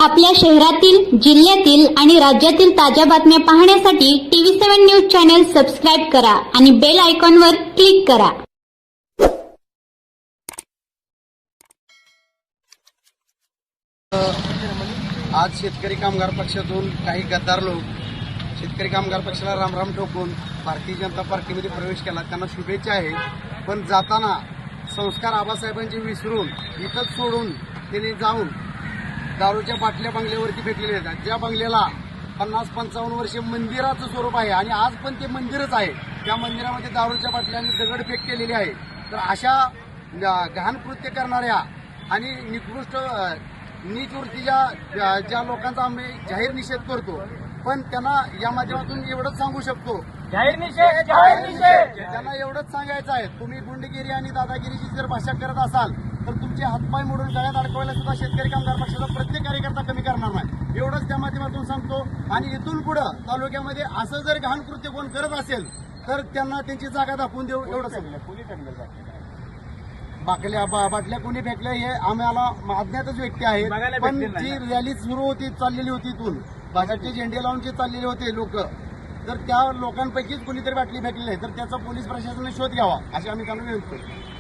आपल्या शहरातील, जिल्ह्यातील आणि राज्यातील ताज्या बातम्या पाहण्यासाठी TV7 न्यूज चॅनल सबस्क्राईब करा आणि बेल आयकॉनवर क्लिक करा. आज शेतकरी कामगार पक्षातून काही गद्दार लोक शेतकरी कामगार पक्षाला रामराम ठोकून भारतीय जनता पार्टीमध्ये प्रवेश केला. त्यांना शुभेच्छा आहे. पण जाताना संस्कार आबासाहेबांचे विसरून इथंच सोडून त्यांनी जाऊन दारूच्या बाटल्या बंगल्यावरती फेकलेल्या आहेत. ज्या बंगल्याला 50-55 वर्षे मंदिराचं स्वरूप आहे आणि आज पण ते मंदिरच आहे. त्या मंदिरामध्ये दारूच्या बाटल्यांनी दगडफेक केलेली आहे. तर अशा घाण कृत्य करणाऱ्या आणि निकृष्ट नीच वृत्तीच्या ज्या लोकांचा आम्ही जाहीर निषेध करतो. पण त्यांना या माध्यमातून एवढंच सांगू शकतो, त्यांना एवढंच सांगायचं आहे, तुम्ही गुंडगिरी आणि दादागिरीची जर भाषा करत असाल तर तुमचे हातपाय मोडून गळ्यात अडकवायला सुद्धा शेतकरी कामगार पक्षाचा प्रत्येक कार्यकर्ता कमी करणार नाही. एवढंच त्या माध्यमातून सांगतो. आणि इथून पुढं तालुक्यामध्ये असं जर घाण कृत्य कोण करत असेल तर त्यांना त्यांची जागा दाखवून देऊ. एवढं सांगलं. बाटल्या कोणी फेकल्या हे आम्हाला अज्ञातच व्यक्ती आहेत. पण जी रॅली सुरू होती, चाललेली होती, इथून भाजपचे झेंडे लावून जे चाललेले होते लोक, तर त्या लोकांपैकीच कोणीतरी बाटली फेकलेली आहे. तर त्याचा पोलीस प्रशासनाने शोध घ्यावा अशी आम्ही त्यांना विनंती करतो.